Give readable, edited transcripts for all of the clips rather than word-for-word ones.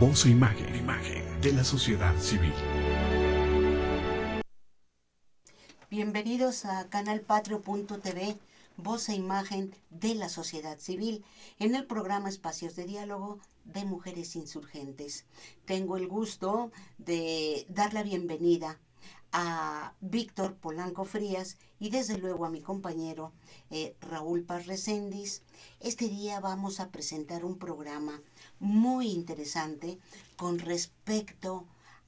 Voz e imagen de la sociedad civil. Bienvenidos a canalpatrio.tv, voz e imagen de la sociedad civil, en el programa Espacios de Diálogo de Mujeres Insurgentes. Tengo el gusto de dar la bienvenida a Víctor Polanco Frías y desde luego a mi compañero Raúl Paz Recendis. Este día vamos a presentar un programa muy interesante con respecto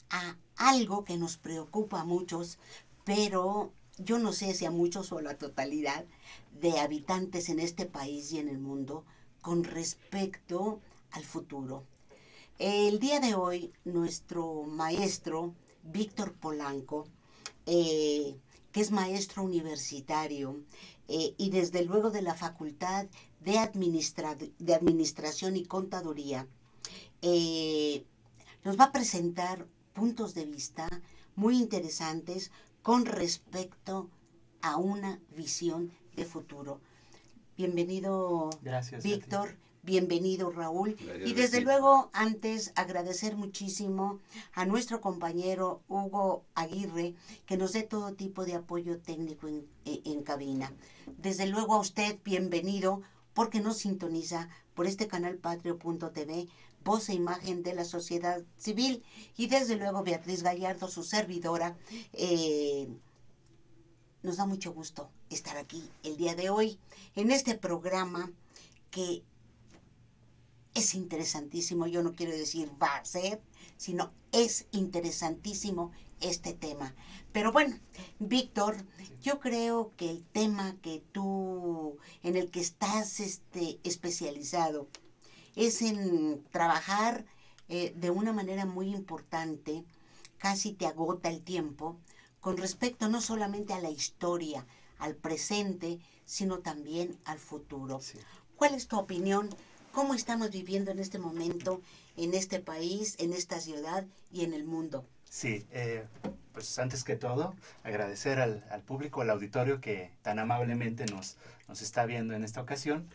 a algo que nos preocupa a muchos, pero yo no sé si a muchos o a la totalidad de habitantes en este país y en el mundo con respecto al futuro. El día de hoy, nuestro maestro, Víctor Polanco, que es maestro universitario y desde luego de la Facultad de Administración y Contaduría, nos va a presentar puntos de vista muy interesantes con respecto a una visión de futuro. Bienvenido, gracias, Víctor. Bienvenido, Raúl. Gracias, Y desde sí. luego, antes, agradecer muchísimo a nuestro compañero Hugo Aguirre, que nos dé todo tipo de apoyo técnico en cabina. Desde luego a usted, bienvenido, porque nos sintoniza por este canal patrio.tv, voz e imagen de la sociedad civil. Y desde luego, Beatriz Gallardo, su servidora, nos da mucho gusto estar aquí el día de hoy en este programa que es interesantísimo. Yo no quiero decir va a ser, sino es interesantísimo este tema. Pero bueno, Víctor, yo creo que el tema que tú, en el que estás especializado, es en trabajar de una manera muy importante, casi te agota el tiempo, con respecto no solamente a la historia, al presente, sino también al futuro. Sí. ¿Cuál es tu opinión? ¿Cómo estamos viviendo en este momento, en este país, en esta ciudad y en el mundo? Sí, pues antes que todo, agradecer al público, al auditorio que tan amablemente nos está viendo en esta ocasión.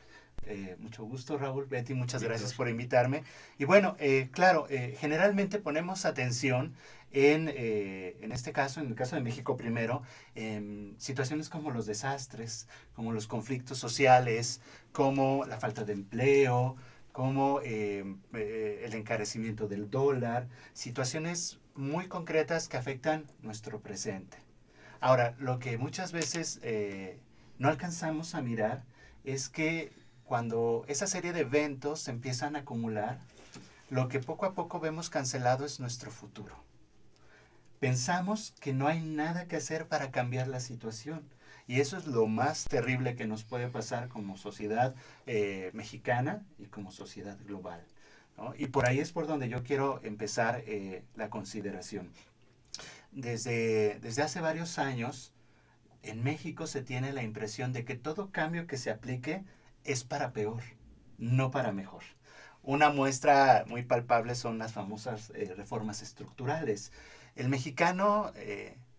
Mucho gusto, Raúl, Betty, muchas gracias por invitarme. Y bueno, claro, generalmente ponemos atención en este caso, en el caso de México primero, en situaciones como los desastres, como los conflictos sociales, como la falta de empleo, como el encarecimiento del dólar, situaciones muy concretas que afectan nuestro presente. Ahora, lo que muchas veces no alcanzamos a mirar es que cuando esa serie de eventos se empiezan a acumular, lo que poco a poco vemos cancelado es nuestro futuro. Pensamos que no hay nada que hacer para cambiar la situación. Y eso es lo más terrible que nos puede pasar como sociedad mexicana y como sociedad global, ¿no? Y por ahí es por donde yo quiero empezar la consideración. Desde hace varios años, en México se tiene la impresión de que todo cambio que se aplique es para peor, no para mejor. Una muestra muy palpable son las famosas reformas estructurales. El mexicano,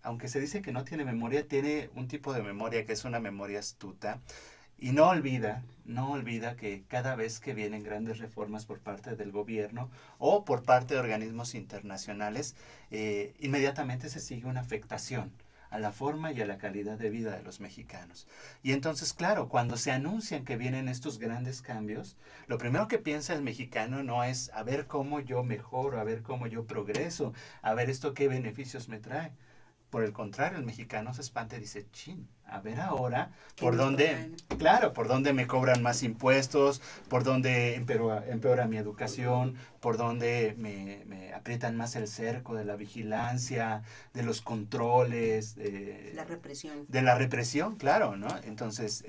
aunque se dice que no tiene memoria, tiene un tipo de memoria que es una memoria astuta y no olvida que cada vez que vienen grandes reformas por parte del gobierno o por parte de organismos internacionales, inmediatamente se sigue una afectación a la forma y a la calidad de vida de los mexicanos. Y entonces, claro, cuando se anuncian que vienen estos grandes cambios, lo primero que piensa el mexicano no es a ver cómo yo mejoro, a ver cómo yo progreso, a ver esto qué beneficios me trae. Por el contrario, el mexicano se espanta y dice, chin, a ver ahora por dónde, claro, por dónde me cobran más impuestos, por dónde empeora mi educación, por dónde me aprietan más el cerco de la vigilancia, de los controles, La represión. de la represión, claro, ¿no? Entonces,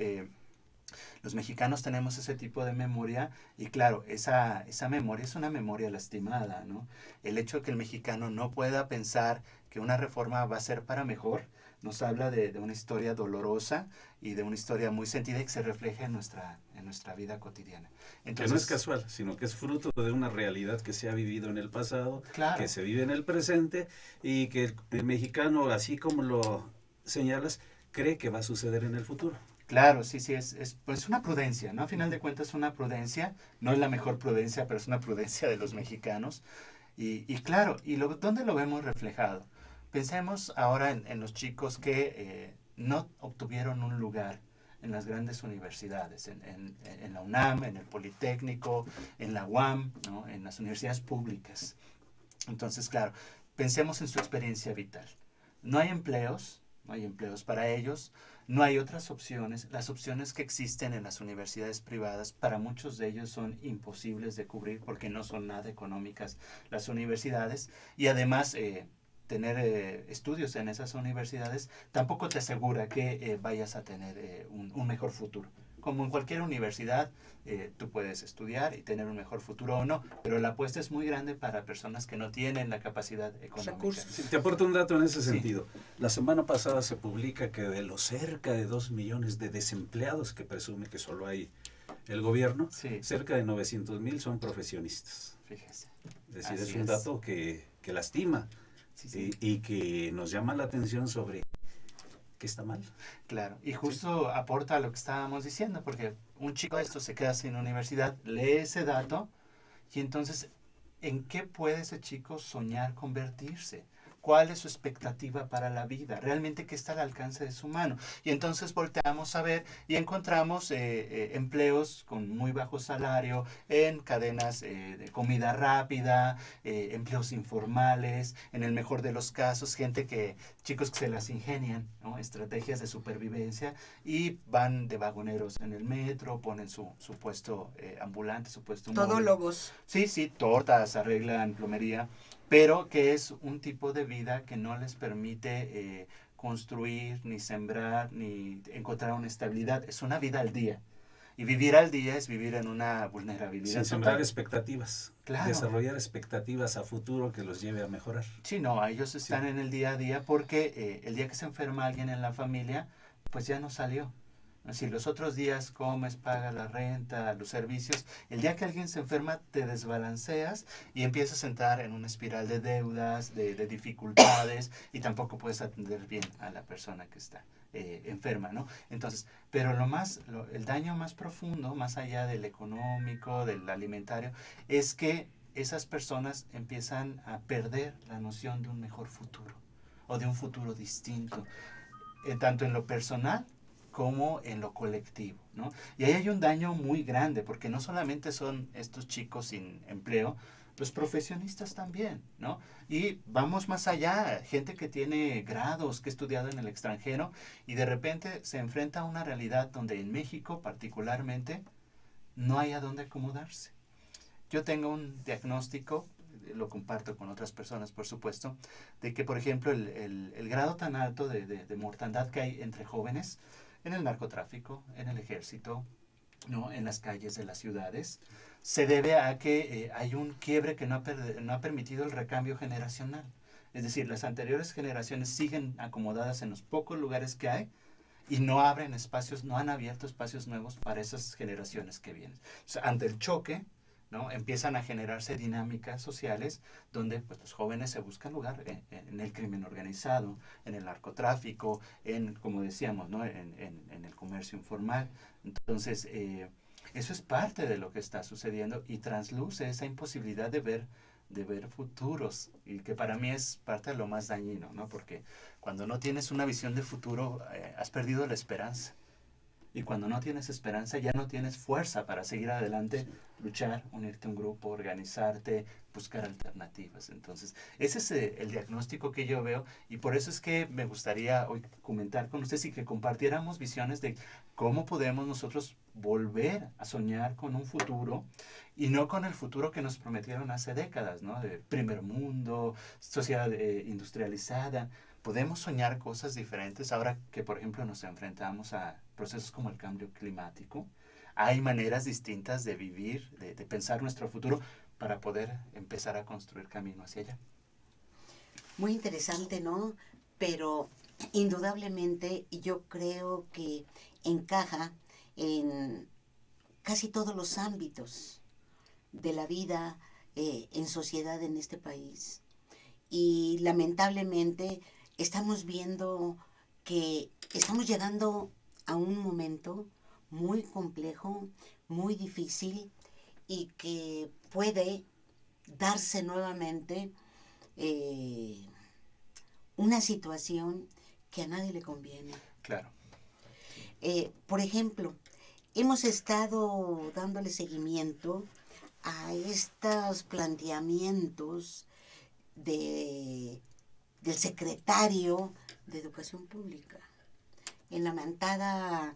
los mexicanos tenemos ese tipo de memoria y claro, esa memoria es una memoria lastimada, ¿no? El hecho de que el mexicano no pueda pensar que una reforma va a ser para mejor, nos habla de una historia dolorosa y de una historia muy sentida y que se refleja en nuestra vida cotidiana. Entonces, que no es casual, sino que es fruto de una realidad que se ha vivido en el pasado, claro, que se vive en el presente y que el mexicano, así como lo señalas, cree que va a suceder en el futuro. Claro, sí, sí, es pues una prudencia, ¿no? A final de cuentas una prudencia, no es la mejor prudencia, pero es una prudencia de los mexicanos. Y claro, ¿dónde lo vemos reflejado? Pensemos ahora en los chicos que no obtuvieron un lugar en las grandes universidades, en la UNAM, en el Politécnico, en la UAM, ¿no? En las universidades públicas. Entonces, claro, pensemos en su experiencia vital. No hay empleos, no hay empleos para ellos, no hay otras opciones. Las opciones que existen en las universidades privadas, para muchos de ellos son imposibles de cubrir porque no son nada económicas las universidades y además tener estudios en esas universidades tampoco te asegura que vayas a tener un mejor futuro. Como en cualquier universidad, tú puedes estudiar y tener un mejor futuro o no, pero la apuesta es muy grande para personas que no tienen la capacidad económica. Recursos. Sí, te aporto un dato en ese Sí. sentido. La semana pasada se publica que de los cerca de 2 millones de desempleados que presume que solo hay el gobierno, Sí. cerca de 900,000 son profesionistas. Fíjese. Es decir, Así es un es. dato que lastima Sí, sí. y que nos llama la atención sobre qué está mal. Claro, y justo aporta a lo que estábamos diciendo, porque un chico de esto se queda sin universidad, lee ese dato y entonces, ¿en qué puede ese chico soñar convertirse? ¿Cuál es su expectativa para la vida? ¿Realmente qué está al alcance de su mano? Y entonces volteamos a ver y encontramos empleos con muy bajo salario en cadenas de comida rápida, empleos informales, en el mejor de los casos, chicos que se las ingenian, ¿no? Estrategias de supervivencia y van de vagoneros en el metro, ponen su puesto ambulante, su puesto móvil. Todólogos. Sí, sí, tortas, arreglan plomería, pero que es un tipo de vida que no les permite construir, ni sembrar, ni encontrar una estabilidad. Es una vida al día. Y vivir al día es vivir en una vulnerabilidad Sin sembrar total. expectativas. Claro. Desarrollar expectativas a futuro que los lleve a mejorar. Sí, no, ellos están en el día a día porque el día que se enferma alguien en la familia, pues ya no salió. Si los otros días comes, pagas la renta, los servicios, el día que alguien se enferma te desbalanceas y empiezas a entrar en una espiral de deudas, de dificultades y tampoco puedes atender bien a la persona que está enferma, ¿no? Entonces, pero el daño más profundo, más allá del económico, del alimentario, es que esas personas empiezan a perder la noción de un mejor futuro o de un futuro distinto, tanto en lo personal como en lo colectivo, ¿no? Y ahí hay un daño muy grande, porque no solamente son estos chicos sin empleo, los profesionistas también, ¿no? Y vamos más allá, gente que tiene grados, que ha estudiado en el extranjero, y de repente se enfrenta a una realidad donde en México particularmente no hay a dónde acomodarse. Yo tengo un diagnóstico, lo comparto con otras personas, por supuesto, de que, por ejemplo, el grado tan alto de mortandad que hay entre jóvenes en el narcotráfico, en el ejército, ¿no? En las calles de las ciudades, se debe a que hay un quiebre que no ha permitido el recambio generacional. Es decir, las anteriores generaciones siguen acomodadas en los pocos lugares que hay y no abren espacios, no han abierto espacios nuevos para esas generaciones que vienen. O sea, ante el choque, ¿no? Empiezan a generarse dinámicas sociales donde pues, los jóvenes se buscan lugar en el crimen organizado, en el narcotráfico, como decíamos, ¿no? en el comercio informal. Entonces, eso es parte de lo que está sucediendo y trasluce esa imposibilidad de ver futuros, y que para mí es parte de lo más dañino, ¿no? Porque cuando no tienes una visión de futuro, has perdido la esperanza. Y cuando no tienes esperanza, ya no tienes fuerza para seguir adelante, luchar, unirte a un grupo, organizarte, buscar alternativas. Entonces, ese es el diagnóstico que yo veo y por eso es que me gustaría hoy comentar con ustedes y que compartiéramos visiones de cómo podemos nosotros volver a soñar con un futuro y no con el futuro que nos prometieron hace décadas, ¿no? De primer mundo, sociedad industrializada. Podemos soñar cosas diferentes ahora que, por ejemplo, nos enfrentamos a procesos como el cambio climático. Hay maneras distintas de vivir, de pensar nuestro futuro para poder empezar a construir camino hacia allá. Muy interesante, ¿no? Pero indudablemente yo creo que encaja en casi todos los ámbitos de la vida en sociedad en este país. Y lamentablemente estamos viendo que estamos llegando a un momento muy complejo, muy difícil y que puede darse nuevamente una situación que a nadie le conviene. Claro. Por ejemplo, hemos estado dándole seguimiento a estos planteamientos del secretario de Educación Pública en la mentada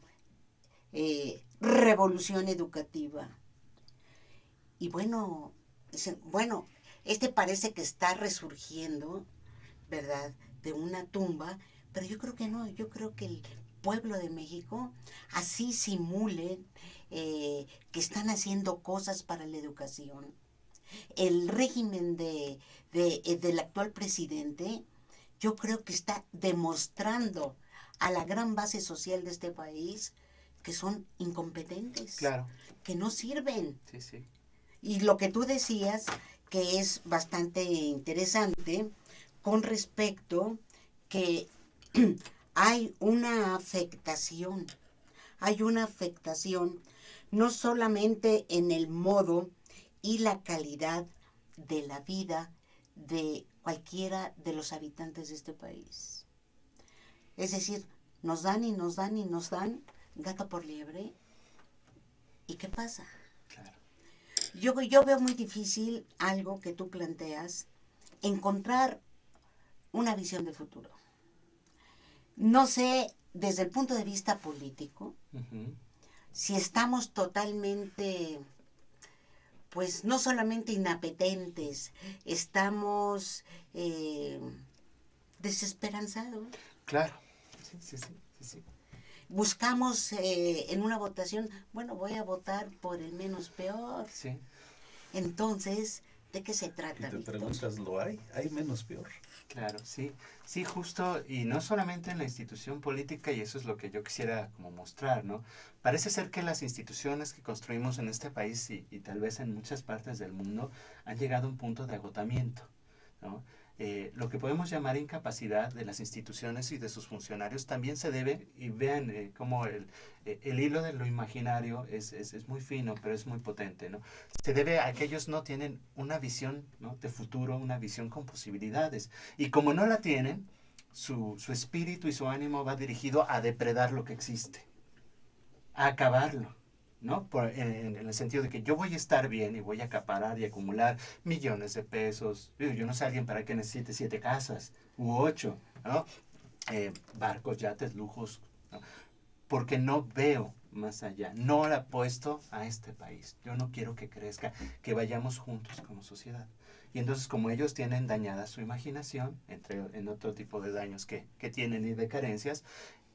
revolución educativa. Y bueno, este parece que está resurgiendo, ¿verdad?, de una tumba, pero yo creo que no, yo creo que el pueblo de México así simule que están haciendo cosas para la educación. El régimen del actual presidente, yo creo que está demostrando a la gran base social de este país que son incompetentes, Claro. que no sirven. Sí, sí. Y lo que tú decías, que es bastante interesante, con respecto que hay una afectación no solamente en el modo y la calidad de la vida de cualquiera de los habitantes de este país. Es decir, nos dan y nos dan y nos dan gato por liebre. ¿Y qué pasa? Claro. Yo veo muy difícil algo que tú planteas, encontrar una visión de futuro. No sé, desde el punto de vista político, si estamos totalmente, pues no solamente inapetentes, estamos desesperanzados. Claro. Sí, sí, sí, sí, sí. Buscamos en una votación, bueno, voy a votar por el menos peor. Sí. Entonces, ¿de qué se trata, Y te Víctor? preguntas, ¿lo hay? ¿Hay menos peor? Claro, sí, sí, justo, y no solamente en la institución política, y eso es lo que yo quisiera como mostrar, ¿no? Parece ser que las instituciones que construimos en este país y tal vez en muchas partes del mundo han llegado a un punto de agotamiento, ¿no? Lo que podemos llamar incapacidad de las instituciones y de sus funcionarios también se debe, y vean cómo el hilo de lo imaginario es muy fino, pero es muy potente, ¿no? Se debe a que ellos no tienen una visión, ¿no?, de futuro, una visión con posibilidades. Y como no la tienen, su espíritu y su ánimo va dirigido a depredar lo que existe, a acabarlo, ¿no? En el sentido de que yo voy a estar bien y voy a acaparar y acumular millones de pesos. Yo no sé alguien para que necesite 7 casas u 8, ¿no? Barcos, yates, lujos, ¿no? Porque no veo más allá, no le apuesto a este país. Yo no quiero que crezca, que vayamos juntos como sociedad. Y entonces, como ellos tienen dañada su imaginación, en otro tipo de daños que tienen y de carencias,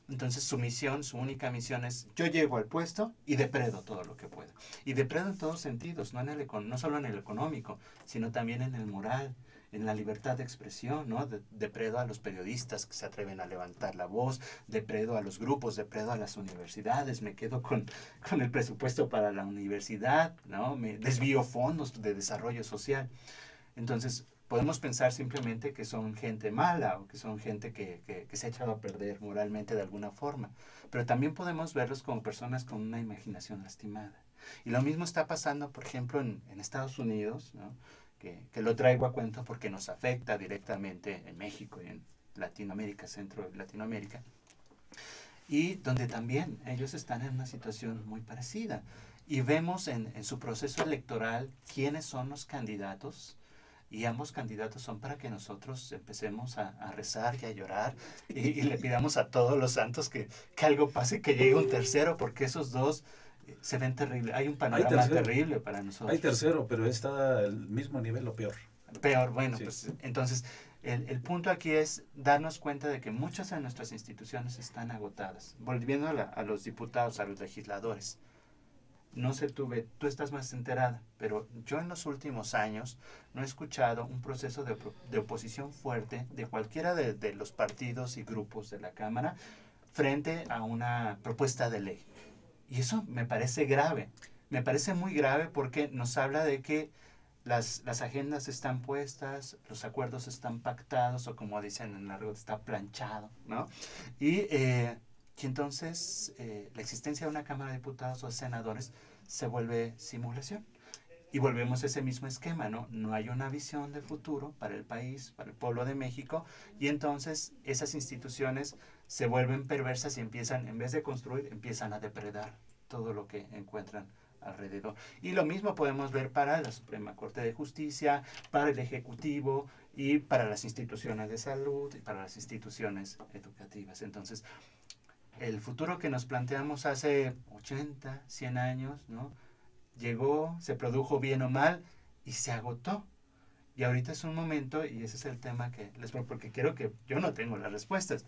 entonces su misión, su única misión es: yo llego al puesto y depredo todo lo que puedo. Y depredo en todos sentidos, no solo en el económico, sino también en el moral, en la libertad de expresión, ¿no? Depredo a los periodistas que se atreven a levantar la voz, depredo a los grupos, depredo a las universidades, me quedo con el presupuesto para la universidad, ¿no? Me desvío fondos de desarrollo social. Entonces, podemos pensar simplemente que son gente mala o que son gente que se ha echado a perder moralmente de alguna forma, pero también podemos verlos como personas con una imaginación lastimada. Y lo mismo está pasando, por ejemplo, en Estados Unidos, ¿no? Que lo traigo a cuenta porque nos afecta directamente en México y en Latinoamérica, Centro de Latinoamérica, y donde también ellos están en una situación muy parecida. Y vemos en su proceso electoral quiénes son los candidatos, y ambos candidatos son para que nosotros empecemos a rezar y a llorar y le pidamos a todos los santos que algo pase, que llegue un tercero, porque esos dos se ven terribles. Hay un panorama terrible para nosotros. Hay tercero, pero está al mismo nivel o peor. Peor, bueno, Sí. pues entonces el punto aquí es darnos cuenta de que muchas de nuestras instituciones están agotadas. Volviendo a los diputados, a los legisladores. No sé, tú estás más enterada, pero yo en los últimos años no he escuchado un proceso de oposición fuerte de cualquiera de los partidos y grupos de la Cámara frente a una propuesta de ley. Y eso me parece grave, me parece muy grave, porque nos habla de que las agendas están puestas, los acuerdos están pactados, o como dicen en argot, está planchado, ¿no? Y Y entonces la existencia de una Cámara de Diputados o de senadores se vuelve simulación. Y volvemos a ese mismo esquema, ¿no? No hay una visión de futuro para el país, para el pueblo de México, y entonces esas instituciones se vuelven perversas y empiezan, en vez de construir, empiezan a depredar todo lo que encuentran alrededor. Y lo mismo podemos ver para la Suprema Corte de Justicia, para el Ejecutivo y para las instituciones de salud y para las instituciones educativas. Entonces, el futuro que nos planteamos hace 80, 100 años, ¿no? Llegó, se produjo bien o mal y se agotó. Y ahorita es un momento, y ese es el tema que les pongo, porque quiero que yo no tengo las respuestas,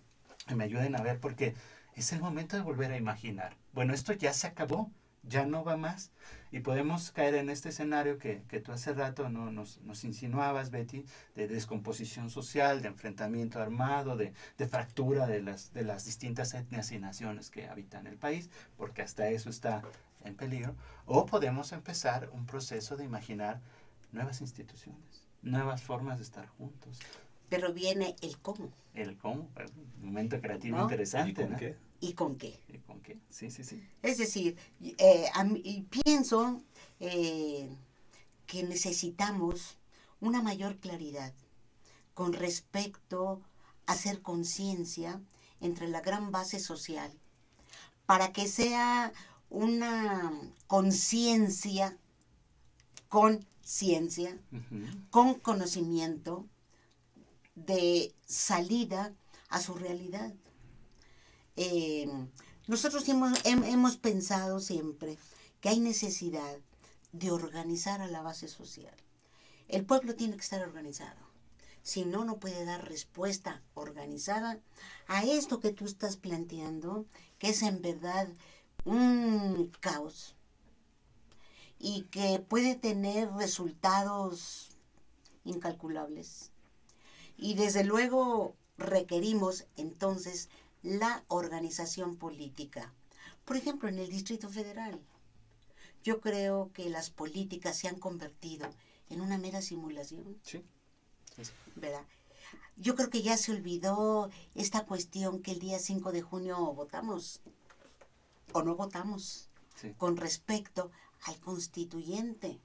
que me ayuden a ver, porque es el momento de volver a imaginar. Bueno, esto ya se acabó, ya no va más. Y podemos caer en este escenario que tú hace rato no nos insinuabas, Betty, de descomposición social, de enfrentamiento armado, de fractura de las distintas etnias y naciones que habitan el país, porque hasta eso está en peligro. O podemos empezar un proceso de imaginar nuevas instituciones, nuevas formas de estar juntos. Pero viene el cómo. El cómo, un momento creativo, ¿no? interesante. ¿Y con ¿no? qué? ¿Y con qué? ¿Y con qué? Sí, sí, sí. Es decir, pienso que necesitamos una mayor claridad con respecto a hacer conciencia entre la gran base social para que sea una conciencia con ciencia, con conocimiento de salida a su realidad. Nosotros hemos pensado siempre que hay necesidad de organizar a la base social. El pueblo tiene que estar organizado. Si no, no puede dar respuesta organizada a esto que tú estás planteando, que es en verdad un caos y que puede tener resultados incalculables. Y desde luego requerimos entonces la organización política. Por ejemplo, en el Distrito Federal, yo creo que las políticas se han convertido en una mera simulación. Sí. ¿Verdad? Yo creo que ya se olvidó esta cuestión que el día 5 de junio votamos o no votamos con respecto al constituyente,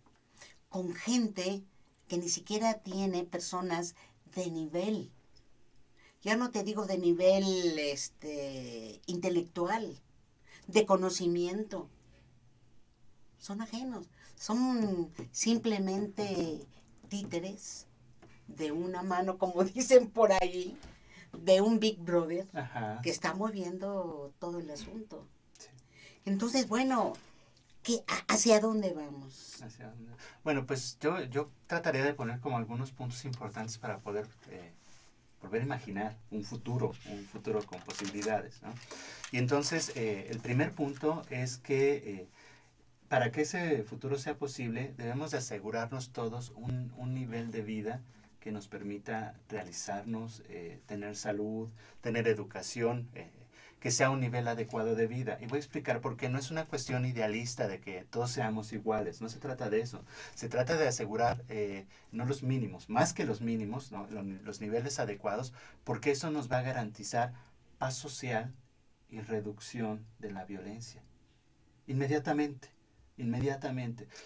con gente que ni siquiera tiene personas de nivel. Ya no te digo de nivel intelectual, de conocimiento. Son ajenos, son simplemente títeres de una mano, como dicen por ahí, de un Big Brother. Ajá. Que está moviendo todo el asunto. Sí. Entonces, bueno, ¿hacia dónde vamos? ¿Hacia dónde? Bueno, pues yo trataría de poner como algunos puntos importantes para poder volver a imaginar un futuro con posibilidades, ¿no? Y entonces, el primer punto es que para que ese futuro sea posible, debemos de asegurarnos todos un nivel de vida que nos permita realizarnos, tener salud, tener educación, que sea un nivel adecuado de vida. Y voy a explicar por qué. No es una cuestión idealista de que todos seamos iguales, no se trata de eso. Se trata de asegurar no los mínimos, más que los mínimos, ¿no? Los niveles adecuados, porque eso nos va a garantizar paz social y reducción de la violencia. Inmediatamente.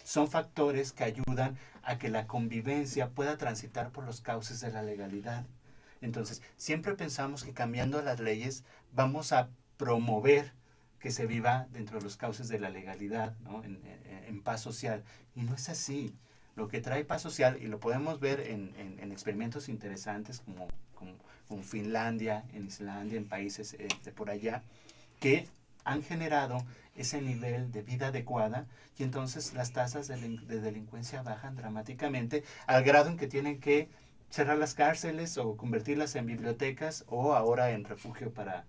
Son factores que ayudan a que la convivencia pueda transitar por los cauces de la legalidad. Entonces, siempre pensamos que cambiando las leyes vamos a promover que se viva dentro de los cauces de la legalidad, ¿no? en paz social. Y no es así. Lo que trae paz social, y lo podemos ver en experimentos interesantes como Finlandia, en Islandia, en países de por allá, que han generado ese nivel de vida adecuada y entonces las tasas de delincuencia bajan dramáticamente al grado en que tienen que cerrar las cárceles o convertirlas en bibliotecas o ahora en refugio para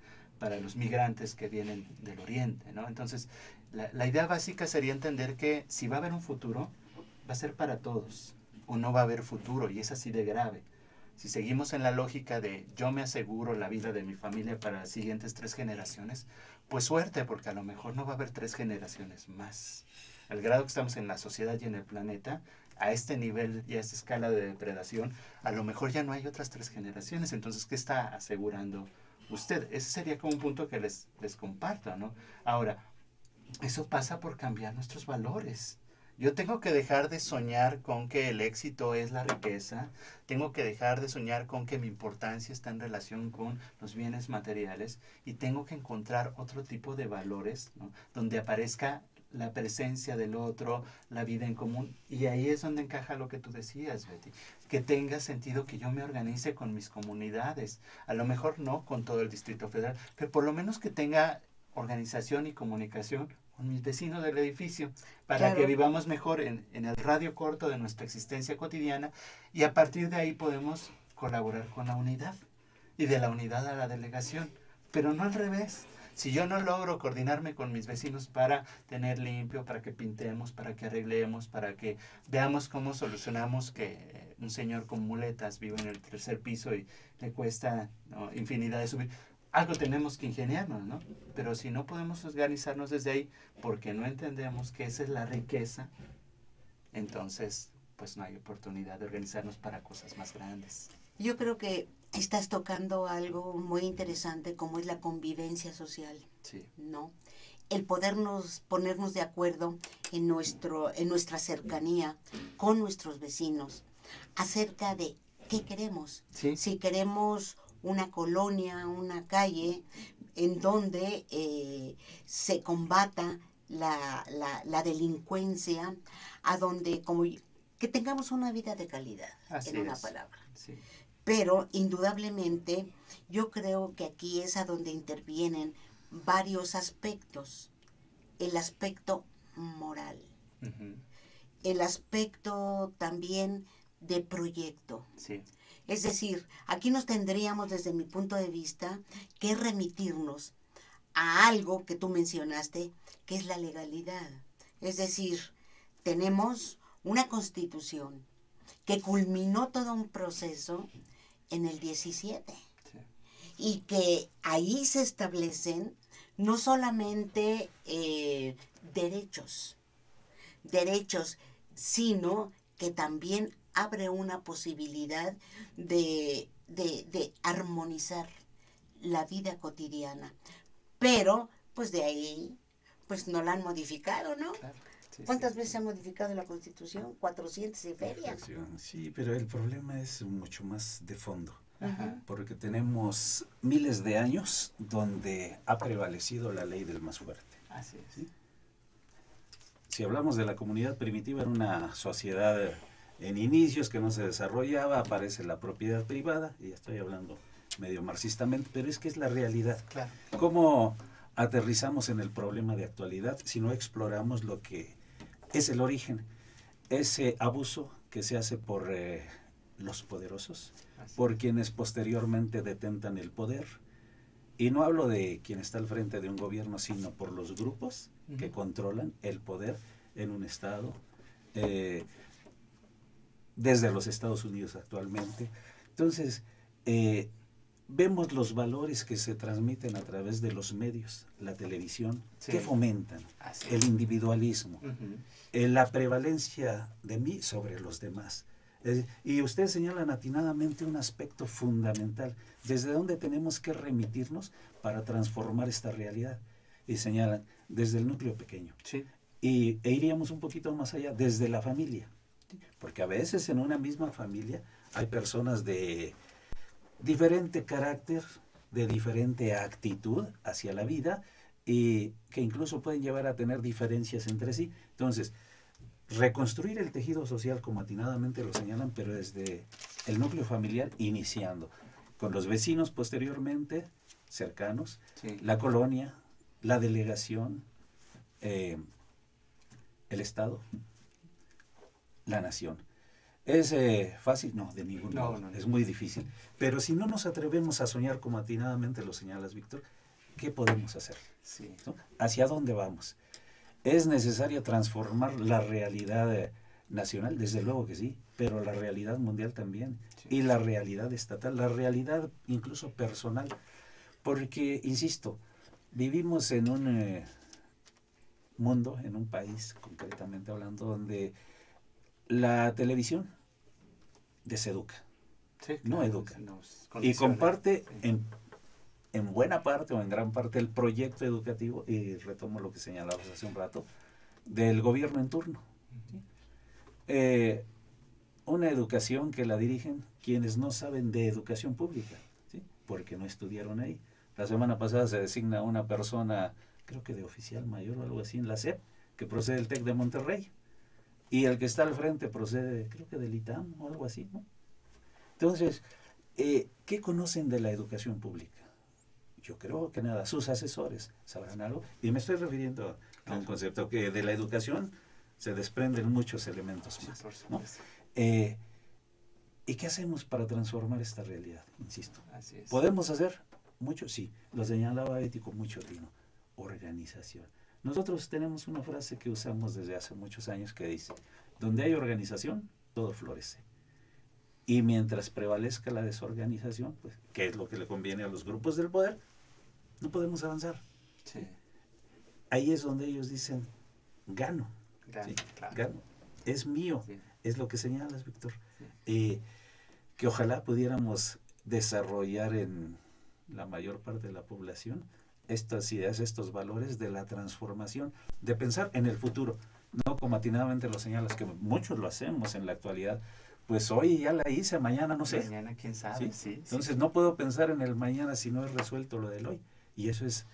los migrantes que vienen del oriente, ¿no? Entonces, la idea básica sería entender que si va a haber un futuro, va a ser para todos o no va a haber futuro y es así de grave. Si seguimos en la lógica de yo me aseguro la vida de mi familia para las siguientes 3 generaciones, pues suerte, porque a lo mejor no va a haber 3 generaciones más. Al grado que estamos en la sociedad y en el planeta, a este nivel y a esta escala de depredación, a lo mejor ya no hay otras 3 generaciones. Entonces, ¿qué está asegurando usted. Ese sería como un punto que les comparto, ¿no? Ahora, eso pasa por cambiar nuestros valores. Yo tengo que dejar de soñar con que el éxito es la riqueza, tengo que dejar de soñar con que mi importancia está en relación con los bienes materiales y tengo que encontrar otro tipo de valores, ¿no? Donde aparezca la presencia del otro, la vida en común, y ahí es donde encaja lo que tú decías, Betty, que tenga sentido que yo me organice con mis comunidades, a lo mejor no con todo el Distrito Federal, pero por lo menos que tenga organización y comunicación con mis vecinos del edificio, para Claro. que vivamos mejor en el radio corto de nuestra existencia cotidiana, y a partir de ahí podemos colaborar con la unidad, y de la unidad a la delegación, pero no al revés. Si yo no logro coordinarme con mis vecinos para tener limpio, para que pintemos, para que arreglemos, para que veamos cómo solucionamos que un señor con muletas vive en el tercer piso y le cuesta, ¿no?, infinidad de subir, algo tenemos que ingeniarnos, ¿no? Pero si no podemos organizarnos desde ahí porque no entendemos que esa es la riqueza, entonces pues no hay oportunidad de organizarnos para cosas más grandes. Yo creo que estás tocando algo muy interesante como es la convivencia social, Sí. ¿no? El ponernos de acuerdo en nuestra cercanía con nuestros vecinos acerca de qué queremos. Sí. Si queremos una colonia, una calle en donde se combata la delincuencia, a donde que tengamos una vida de calidad, Así en una es. palabra. Sí. Pero indudablemente yo creo que aquí es a donde intervienen varios aspectos. El aspecto moral, Uh-huh. el aspecto también de proyecto. Sí. Es decir, aquí nos tendríamos, desde mi punto de vista, que remitirnos a algo que tú mencionaste, que es la legalidad. Es decir, tenemos una constitución que culminó todo un proceso en el 17 Sí. y que ahí se establecen no solamente derechos, sino que también abre una posibilidad de armonizar la vida cotidiana. Pero, pues de ahí, pues no la han modificado, ¿no? Claro. Sí, ¿Cuántas sí. veces se ha modificado la Constitución? 400 y feria. Sí, pero el problema es mucho más de fondo, Ajá. porque tenemos miles de años donde ha prevalecido la ley del más fuerte. Así es. ¿Sí? Si hablamos de la comunidad primitiva, era una sociedad en inicios que no se desarrollaba, aparece la propiedad privada, y ya estoy hablando medio marxistamente, pero es que es la realidad. Claro. ¿Cómo aterrizamos en el problema de actualidad si no exploramos lo que es el origen? Ese abuso que se hace por los poderosos, Así por quienes posteriormente detentan el poder. Y no hablo de quien está al frente de un gobierno, sino por los grupos que controlan el poder en un estado, desde los Estados Unidos actualmente. Entonces, vemos los valores que se transmiten a través de los medios, la televisión, Sí. que fomentan Así el es. individualismo, Uh-huh. la prevalencia de mí sobre los demás. Y ustedes señalan atinadamente un aspecto fundamental, desde dónde tenemos que remitirnos para transformar esta realidad. Y señalan, desde el núcleo pequeño. Sí. E iríamos un poquito más allá, desde la familia. ¿Sí? Porque a veces en una misma familia hay personas de diferente carácter, de diferente actitud hacia la vida, y que incluso pueden llevar a tener diferencias entre sí. Entonces, reconstruir el tejido social, como atinadamente lo señalan, pero desde el núcleo familiar, iniciando con los vecinos posteriormente, cercanos, Sí. la colonia, la delegación, el Estado, la nación. ¿Es fácil? No, de ningún modo. No. Es muy difícil. Pero si no nos atrevemos a soñar, como atinadamente lo señalas, Víctor, ¿qué podemos hacer? Sí. ¿No? ¿Hacia dónde vamos? ¿Es necesario transformar la realidad nacional? Desde luego que sí, pero la realidad mundial también, Sí. y la realidad estatal, la realidad incluso personal, porque, insisto, vivimos en un mundo, en un país, concretamente hablando, donde la televisión deseduca, Sí, no claro, educa, nos y condiciona. comparte Sí. en buena parte o en gran parte el proyecto educativo, y retomo lo que señalabas hace un rato, del gobierno en turno. ¿Sí? Una educación que la dirigen quienes no saben de educación pública, ¿sí? Porque no estudiaron ahí. La semana pasada se designa una persona, creo que de oficial mayor o algo así en la SEP, que procede del TEC de Monterrey. Y el que está al frente procede, creo que del ITAM o algo así, ¿no? Entonces, ¿qué conocen de la educación pública? Yo creo que nada, sus asesores sabrán algo. Y me estoy refiriendo a un concepto que de la educación se desprenden muchos elementos más, ¿no? ¿Y qué hacemos para transformar esta realidad? Insisto. Así es. ¿Podemos hacer mucho? Sí. Lo señalaba Betty con mucho tino. Organización. Nosotros tenemos una frase que usamos desde hace muchos años que dice, donde hay organización, todo florece. Y mientras prevalezca la desorganización, pues, que es lo que le conviene a los grupos del poder, no podemos avanzar. Sí. Ahí es donde ellos dicen, gano. Gano, ¿sí? claro. Gano. Es mío. Sí. Es lo que señalas, Víctor. Sí. Que ojalá pudiéramos desarrollar en la mayor parte de la población estas ideas, estos valores de la transformación, de pensar en el futuro. No como atinadamente lo señalas, que muchos lo hacemos en la actualidad. Pues hoy ya la hice, mañana no sé. Mañana quién sabe, ¿sí? sí. Entonces no puedo pensar en el mañana si no he resuelto lo del hoy. Y eso es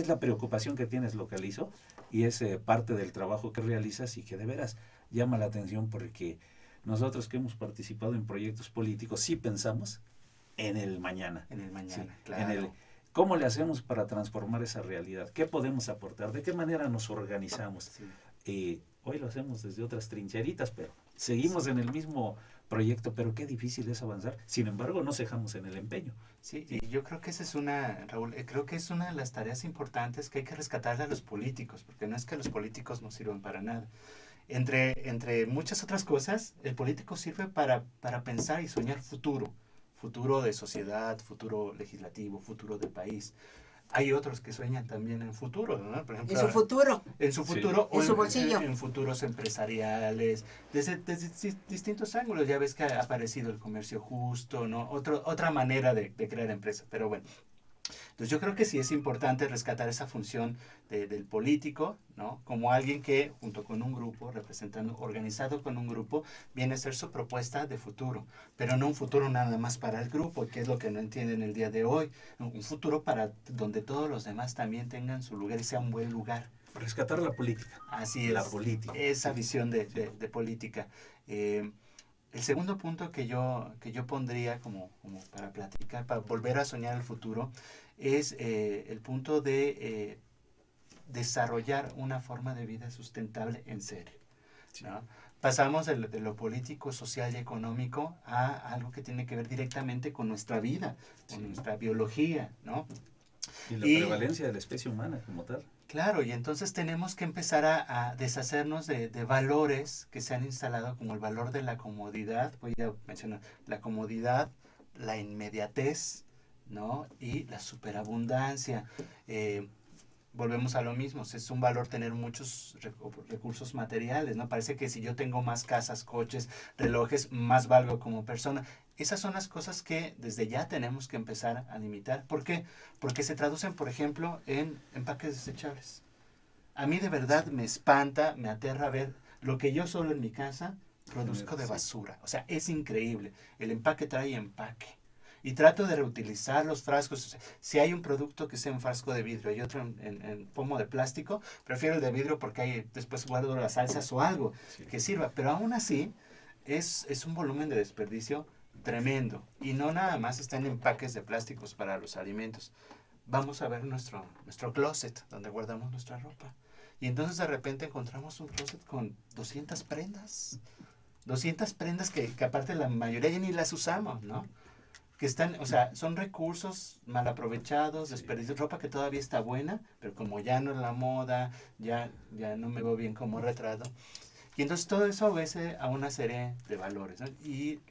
la preocupación que tienes, localizo, y es parte del trabajo que realizas y que de veras llama la atención porque nosotros que hemos participado en proyectos políticos sí pensamos en el mañana. En el mañana, ¿sí? claro. ¿Cómo le hacemos para transformar esa realidad? ¿Qué podemos aportar? ¿De qué manera nos organizamos? Sí. Hoy lo hacemos desde otras trincheritas, pero seguimos en el mismo proyecto, pero qué difícil es avanzar. Sin embargo, no cejamos en el empeño. Sí, y yo creo que esa es Raúl, creo que es una de las tareas importantes que hay que rescatarle a los políticos, porque no es que los políticos no sirvan para nada. Entre muchas otras cosas, el político sirve para pensar y soñar futuro de sociedad, futuro legislativo, futuro de país. Hay otros que sueñan también en futuro, ¿no? Por ejemplo, En su futuro. En su futuro Sí. o En su bolsillo. en futuros empresariales, desde distintos ángulos. Ya ves que ha aparecido el comercio justo, ¿no? Otra manera de crear empresas, pero bueno. Entonces yo creo que sí es importante rescatar esa función del político, ¿no? Como alguien que junto con un grupo, organizado con un grupo, viene a hacer su propuesta de futuro, pero no un futuro nada más para el grupo, que es lo que no entienden el día de hoy, un futuro para donde todos los demás también tengan su lugar y sea un buen lugar. Rescatar la política. Así es. La política. Esa visión de política. El segundo punto que yo pondría como para platicar, para volver a soñar el futuro, es el punto de desarrollar una forma de vida sustentable en serio, ¿no? Pasamos de lo político, social y económico a algo que tiene que ver directamente con nuestra vida, con nuestra biología, ¿no? Y la prevalencia de la especie humana como tal. Claro, y entonces tenemos que empezar a deshacernos de valores que se han instalado, como el valor de la comodidad, voy a mencionar la comodidad, la inmediatez, ¿no? Y la superabundancia. Volvemos a lo mismo, es un valor tener muchos recursos materiales, ¿no? Parece que si yo tengo más casas, coches, relojes, más valgo como persona. Esas son las cosas que desde ya tenemos que empezar a limitar. ¿Por qué? Porque se traducen, por ejemplo, en empaques desechables. A mí de verdad me espanta, me aterra ver lo que yo solo en mi casa produzco de basura. O sea, es increíble. El empaque trae empaque. Y trato de reutilizar los frascos. O sea, si hay un producto que sea en frasco de vidrio y otro en pomo de plástico, prefiero el de vidrio porque ahí después guardo las salsas o algo que sirva. Pero aún así, es un volumen de desperdicio tremendo. Y no nada más está en empaques de plásticos para los alimentos. Vamos a ver nuestro closet, donde guardamos nuestra ropa. Y entonces de repente encontramos un closet con 200 prendas. 200 prendas que aparte la mayoría ya ni las usamos, ¿no? Que están, o sea, son recursos mal aprovechados, desperdicios, ropa que todavía está buena, pero como ya no es la moda, ya no me veo bien como retrato. Y entonces todo eso obedece a una serie de valores, ¿no? Y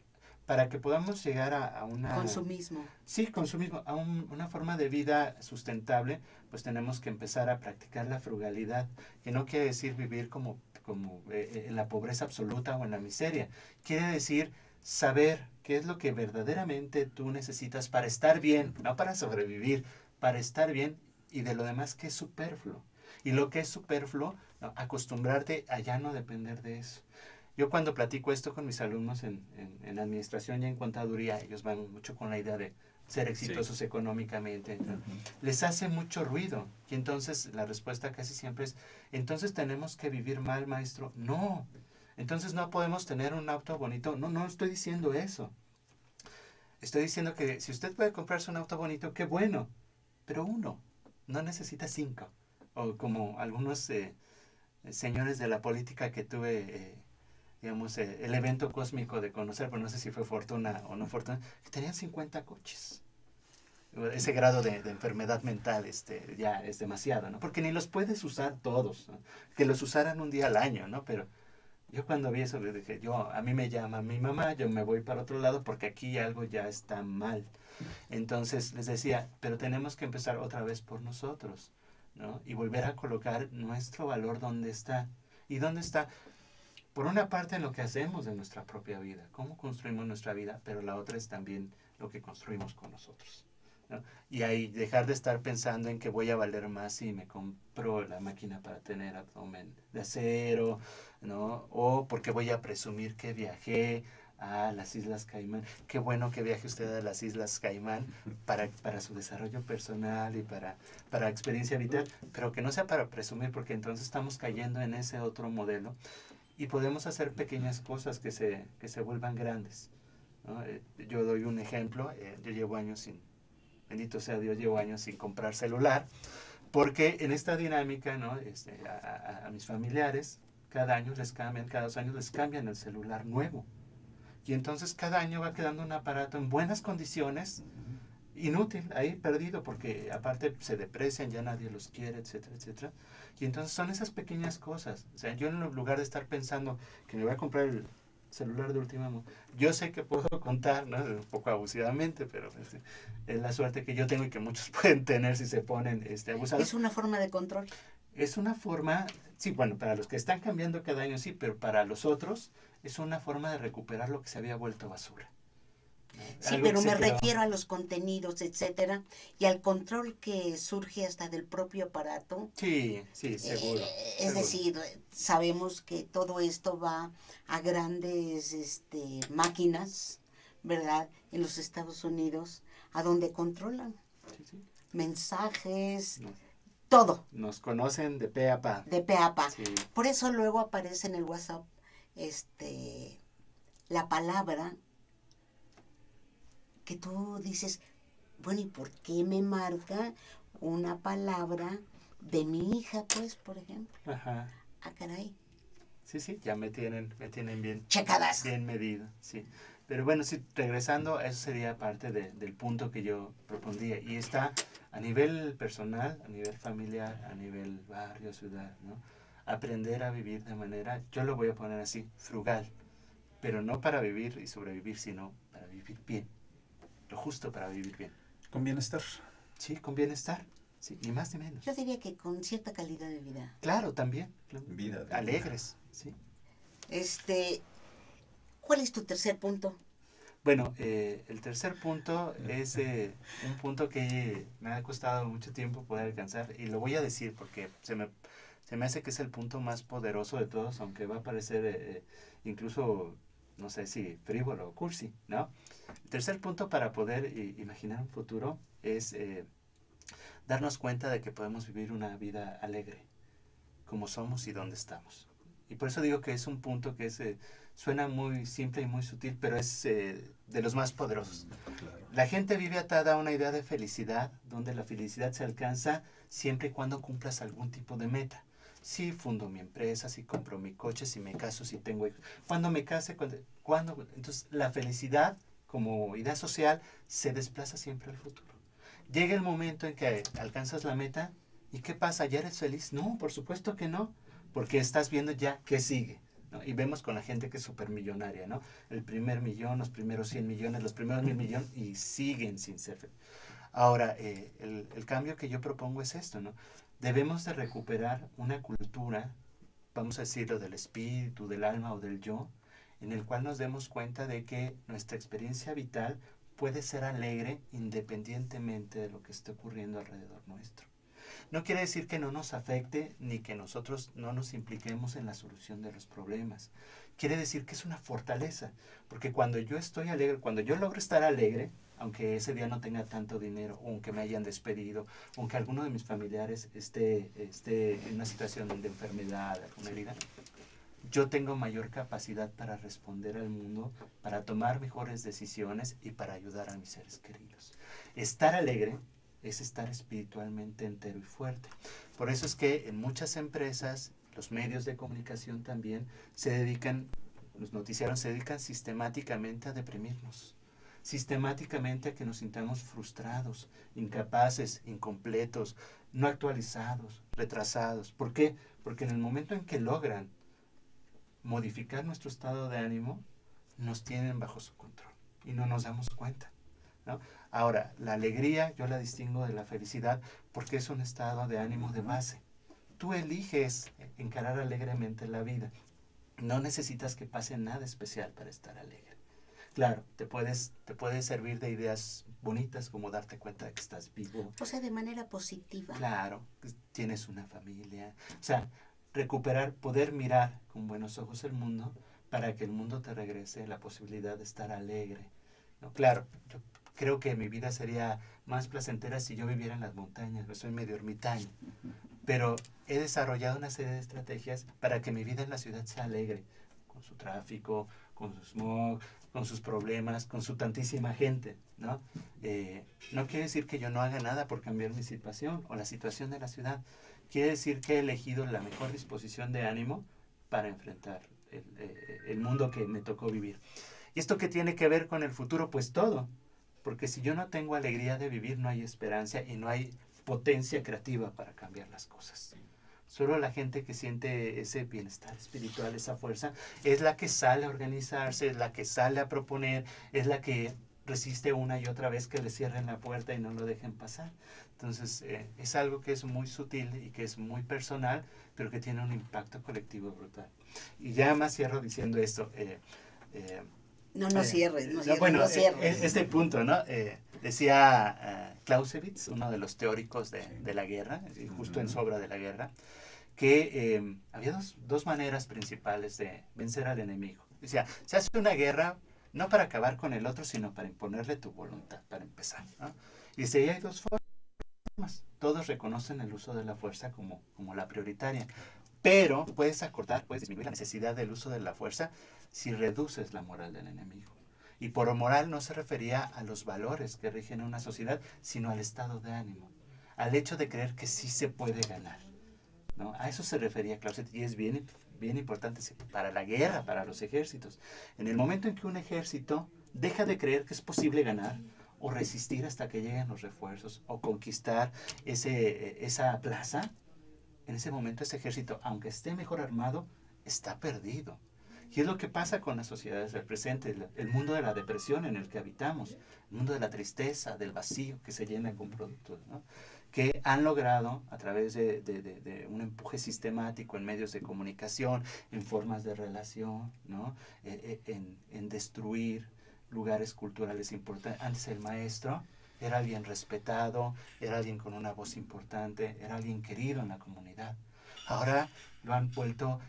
para que podamos llegar a una... Consumismo. Sí, consumismo, a una forma de vida sustentable, pues tenemos que empezar a practicar la frugalidad, que no quiere decir vivir como en la pobreza absoluta o en la miseria. Quiere decir saber qué es lo que verdaderamente tú necesitas para estar bien, no para sobrevivir, para estar bien, y de lo demás que es superfluo. Y lo que es superfluo, ¿no? Acostumbrarte a ya no depender de eso. Yo cuando platico esto con mis alumnos en administración y en contaduría, ellos van mucho con la idea de ser exitosos económicamente, ¿no? Les hace mucho ruido. Y entonces la respuesta casi siempre es, entonces tenemos que vivir mal, maestro. No, entonces no podemos tener un auto bonito. No, no estoy diciendo eso. Estoy diciendo que si usted puede comprarse un auto bonito, qué bueno, pero uno, no necesita 5. O como algunos señores de la política que tuve, digamos, el evento cósmico de conocer, pero no sé si fue fortuna o no fortuna, que tenían 50 coches. Ese grado de enfermedad mental ya es demasiado, ¿no? Porque ni los puedes usar todos, ¿no? Que los usaran un día al año, ¿no? Pero yo cuando vi eso, le dije, a mí me llama mi mamá, yo me voy para otro lado porque aquí algo ya está mal. Entonces les decía, pero tenemos que empezar otra vez por nosotros, ¿no? Y volver a colocar nuestro valor donde está. ¿Y dónde está? Por una parte en lo que hacemos de nuestra propia vida, cómo construimos nuestra vida, pero la otra es también lo que construimos con nosotros, ¿no? Y ahí dejar de estar pensando en que voy a valer más si me compro la máquina para tener abdomen de acero, ¿no? O porque voy a presumir que viajé a las Islas Caimán. Qué bueno que viaje usted a las Islas Caimán para su desarrollo personal y para experiencia vital, pero que no sea para presumir, porque entonces estamos cayendo en ese otro modelo y podemos hacer pequeñas cosas que se vuelvan grandes, ¿no? Yo doy un ejemplo, yo llevo años sin, bendito sea Dios, llevo años sin comprar celular, porque en esta dinámica, ¿no? A mis familiares, cada año les cambian, cada 2 años les cambian el celular nuevo. Y entonces cada año va quedando un aparato en buenas condiciones, inútil, ahí perdido, porque aparte se deprecian, ya nadie los quiere, etcétera, etcétera. Y entonces son esas pequeñas cosas. O sea, yo en lugar de estar pensando que me voy a comprar el celular de última mano, yo sé que puedo contar, ¿no? Un poco abusivamente, pero es la suerte que yo tengo y que muchos pueden tener si se ponen abusados. Es una forma de control. Es una forma, sí, bueno, para los que están cambiando cada año sí, pero para los otros es una forma de recuperar lo que se había vuelto basura. Sí, Algo pero que se me quedó. refiero a los contenidos, etcétera, y al control que surge hasta del propio aparato. Sí, sí, seguro. Es seguro. decir, sabemos que todo esto va a grandes máquinas, ¿verdad? En los Estados Unidos, a donde controlan Sí, sí. mensajes, Nos, todo, nos conocen de pe a pa. de pe a pa. Sí, Por eso luego aparece en el WhatsApp la palabra que tú dices, bueno, ¿y por qué me marca una palabra de mi hija, pues, por ejemplo? ajá. Ah, caray. Sí, sí, ya me tienen bien, Checadas. bien medido, sí. Pero bueno, sí, regresando, eso sería parte del punto que yo propondría. Y está a nivel personal, a nivel familiar, a nivel barrio, ciudad, ¿no? Aprender a vivir de manera, yo lo voy a poner así, frugal. Pero no para vivir y sobrevivir, sino para vivir bien. Lo justo para vivir bien. Con bienestar. Sí, con bienestar. Sí, ni más ni menos. Yo diría que con cierta calidad de vida. Claro, también. Claro. Vida digna. Alegres, sí. ¿Cuál es tu tercer punto? Bueno, el tercer punto es un punto que me ha costado mucho tiempo poder alcanzar y lo voy a decir porque se me hace que es el punto más poderoso de todos, aunque va a parecer incluso, no sé si frívolo o cursi, ¿no? El tercer punto para poder imaginar un futuro es darnos cuenta de que podemos vivir una vida alegre, como somos y donde estamos. Y por eso digo que es un punto que suena muy simple y muy sutil, pero es de los más poderosos. Claro. La gente vive atada a una idea de felicidad, donde la felicidad se alcanza siempre y cuando cumplas algún tipo de meta. Si fundo mi empresa, si compro mi coche, si me caso, si tengo hijos. Cuando me case, cuando. Entonces, la felicidad como idea social se desplaza siempre al futuro. Llega el momento en que alcanzas la meta, ¿y qué pasa? ¿Ya eres feliz? No, por supuesto que no, porque estás viendo ya qué sigue, ¿no? Y vemos con la gente que es supermillonaria, ¿no? El primer millón, los primeros 100 millones, los primeros 1000 millones, y siguen sin ser felices. Ahora, el cambio que yo propongo es esto, ¿no? Debemos de recuperar una cultura, vamos a decirlo, del espíritu, del alma o del yo, en el cual nos demos cuenta de que nuestra experiencia vital puede ser alegre independientemente de lo que esté ocurriendo alrededor nuestro. No quiere decir que no nos afecte ni que nosotros no nos impliquemos en la solución de los problemas. Quiere decir que es una fortaleza, porque cuando yo estoy alegre, cuando yo logro estar alegre, aunque ese día no tenga tanto dinero, o aunque me hayan despedido, aunque alguno de mis familiares esté en una situación de enfermedad, alguna herida, yo tengo mayor capacidad para responder al mundo, para tomar mejores decisiones y para ayudar a mis seres queridos. Estar alegre es estar espiritualmente entero y fuerte. Por eso es que en muchas empresas, los medios de comunicación también se dedican, los noticiarios se dedican sistemáticamente a deprimirnos, sistemáticamente a que nos sintamos frustrados, incapaces, incompletos, no actualizados, retrasados. ¿Por qué? Porque en el momento en que logran modificar nuestro estado de ánimo, nos tienen bajo su control y no nos damos cuenta, ¿no? Ahora, la alegría yo la distingo de la felicidad porque es un estado de ánimo de base. Tú eliges encarar alegremente la vida. No necesitas que pase nada especial para estar alegre. Claro, te puede servir de ideas bonitas como darte cuenta de que estás vivo. O sea, de manera positiva. Claro, que tienes una familia. O sea, recuperar, poder mirar con buenos ojos el mundo para que el mundo te regrese la posibilidad de estar alegre, ¿no? Claro, yo creo que mi vida sería más placentera si yo viviera en las montañas, yo soy medio ermitaño, pero he desarrollado una serie de estrategias para que mi vida en la ciudad sea alegre, con su tráfico, con su smog, con sus problemas, con su tantísima gente, ¿no? No quiere decir que yo no haga nada por cambiar mi situación o la situación de la ciudad. Quiere decir que he elegido la mejor disposición de ánimo para enfrentar el mundo que me tocó vivir. ¿Y esto qué tiene que ver con el futuro? Pues todo. Porque si yo no tengo alegría de vivir, no hay esperanza y no hay potencia creativa para cambiar las cosas. Solo la gente que siente ese bienestar espiritual, esa fuerza, es la que sale a organizarse, es la que sale a proponer, es la que resiste una y otra vez que le cierren la puerta y no lo dejen pasar. Entonces, es algo que es muy sutil y que es muy personal, pero que tiene un impacto colectivo brutal. Y ya más cierro diciendo esto. No cierres, Bueno, no cierres. este punto, ¿no? Decía Clausewitz, uno de los teóricos de la guerra, justo en su obra de la guerra, que había dos maneras principales de vencer al enemigo. Decía, se hace una guerra no para acabar con el otro, sino para imponerle tu voluntad, para empezar, ¿no? Y dice, y hay dos formas. Todos reconocen el uso de la fuerza como la prioritaria, pero puedes acortar, puedes disminuir la necesidad del uso de la fuerza si reduces la moral del enemigo. Y por moral no se refería a los valores que rigen una sociedad, sino al estado de ánimo, al hecho de creer que sí se puede ganar, ¿no? A eso se refería Clausewitz, y es bien importante para la guerra, para los ejércitos. En el momento en que un ejército deja de creer que es posible ganar, o resistir hasta que lleguen los refuerzos, o conquistar esa plaza, en ese momento ese ejército, aunque esté mejor armado, está perdido. Y es lo que pasa con las sociedades del presente, el mundo de la depresión en el que habitamos, el mundo de la tristeza, del vacío que se llena con productos, ¿no? Que han logrado, a través de un empuje sistemático en medios de comunicación, en formas de relación, ¿no? En destruir lugares culturales importantes. Antes el maestro era alguien respetado, era alguien con una voz importante, era alguien querido en la comunidad. Ahora lo han vuelto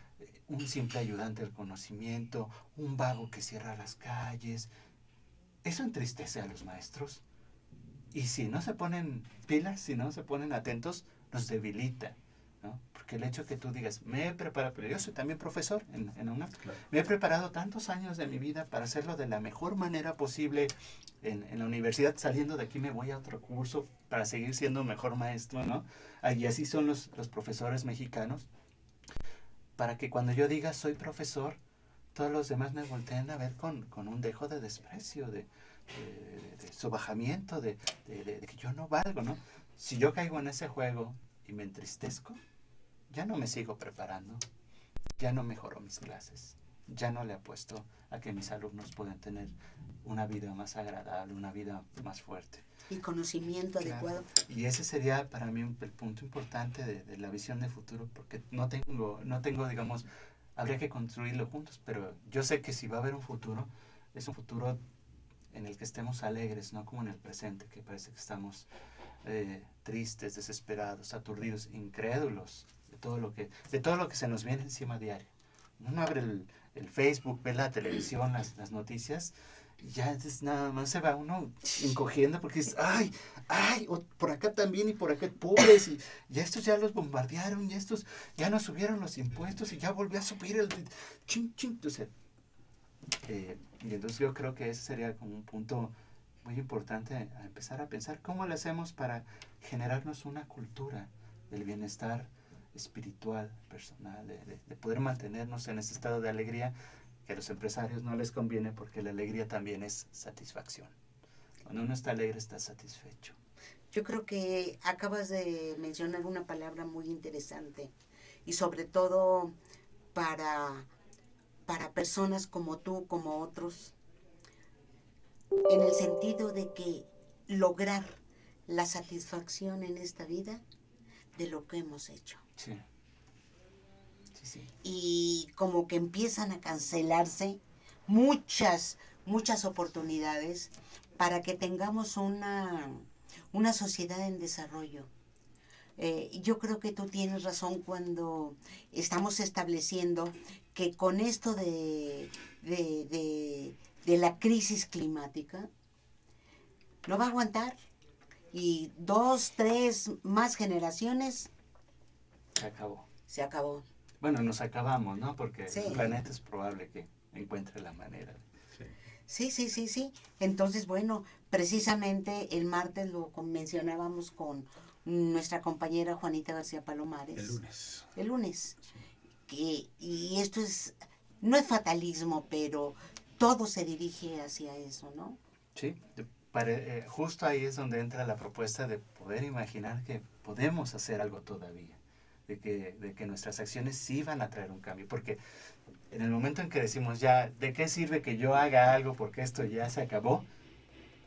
un simple ayudante del conocimiento, un vago que cierra las calles. Eso entristece a los maestros. Y si no se ponen pilas, si no se ponen atentos, nos debilita, ¿no? Porque el hecho que tú digas, me he preparado, pero yo soy también profesor en UNAM, claro. Me he preparado tantos años de mi vida para hacerlo de la mejor manera posible en la universidad, saliendo de aquí me voy a otro curso para seguir siendo mejor maestro, ¿no? Y así son los profesores mexicanos, para que cuando yo diga soy profesor, todos los demás me volteen a ver con un dejo de desprecio, de sobajamiento, de que yo no valgo, ¿no? Si yo caigo en ese juego y me entristezco, ya no me sigo preparando, ya no mejoro mis clases, ya no le apuesto a que mis alumnos puedan tener una vida más agradable, una vida más fuerte. Y conocimiento adecuado. Y ese sería para mí el punto importante de la visión de futuro, porque no tengo, digamos, habría que construirlo juntos, pero yo sé que si va a haber un futuro, es un futuro en el que estemos alegres, no como en el presente, que parece que estamos tristes, desesperados, aturdidos, incrédulos de todo lo que se nos viene encima diario. Uno abre el Facebook, ve la televisión, las noticias, y ya nada más se va uno encogiendo porque dice, ay, por acá también y por acá pobres, y a estos ya los bombardearon, y a estos ya nos subieron los impuestos y ya volvió a subir el ching, ching. Entonces, y entonces yo creo que ese sería como un punto muy importante a empezar a pensar cómo le hacemos para generarnos una cultura del bienestar espiritual, personal, de poder mantenernos en ese estado de alegría que a los empresarios no les conviene porque la alegría también es satisfacción. Cuando uno está alegre está satisfecho. Yo creo que acabas de mencionar una palabra muy interesante y sobre todo para personas como tú, como otros, en el sentido de que lograr la satisfacción en esta vida de lo que hemos hecho. Sí. Sí. Y como que empiezan a cancelarse muchas oportunidades para que tengamos una sociedad en desarrollo. Yo creo que tú tienes razón cuando estamos estableciendo que con esto de la crisis climática no va a aguantar y 2, 3 más generaciones Se acabó. se acabó. Bueno, nos acabamos, ¿no? Porque Sí. el planeta es probable que encuentre la manera. Sí. Entonces, bueno, precisamente el martes lo mencionábamos con nuestra compañera Juanita García Palomares. El lunes. Y esto no es fatalismo, pero todo se dirige hacia eso, ¿no? Sí, justo ahí es donde entra la propuesta de poder imaginar que podemos hacer algo todavía, de que nuestras acciones sí van a traer un cambio, porque en el momento en que decimos ya, ¿de qué sirve que yo haga algo porque esto ya se acabó?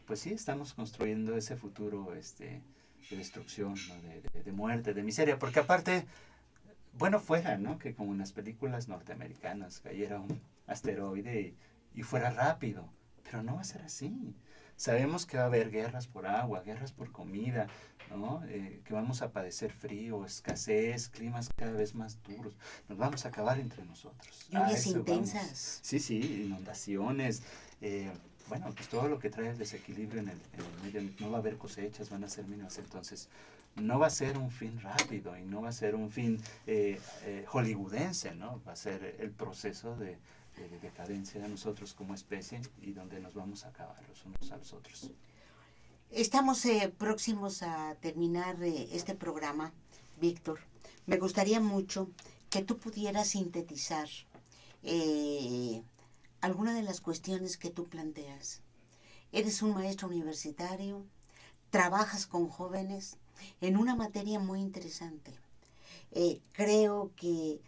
Pues sí, estamos construyendo ese futuro de destrucción, ¿no? de muerte, de miseria, porque aparte, bueno fuera, ¿no? Que como en las películas norteamericanas cayera un asteroide y fuera rápido, pero no va a ser así. Sabemos que va a haber guerras por agua, guerras por comida, ¿no? Que vamos a padecer frío, escasez, climas cada vez más duros. Nos vamos a acabar entre nosotros. Lluvias intensas. Sí, inundaciones. Bueno, pues todo lo que trae el desequilibrio en el medio, no va a haber cosechas, van a ser mínimas. Entonces, no va a ser un fin rápido y no va a ser un fin hollywoodense, ¿no? Va a ser el proceso de decadencia de nosotros como especie y donde nos vamos a acabar los unos a los otros. Estamos próximos a terminar este programa, Víctor. Me gustaría mucho que tú pudieras sintetizar alguna de las cuestiones que tú planteas. Eres un maestro universitario, trabajas con jóvenes en una materia muy interesante. Creo que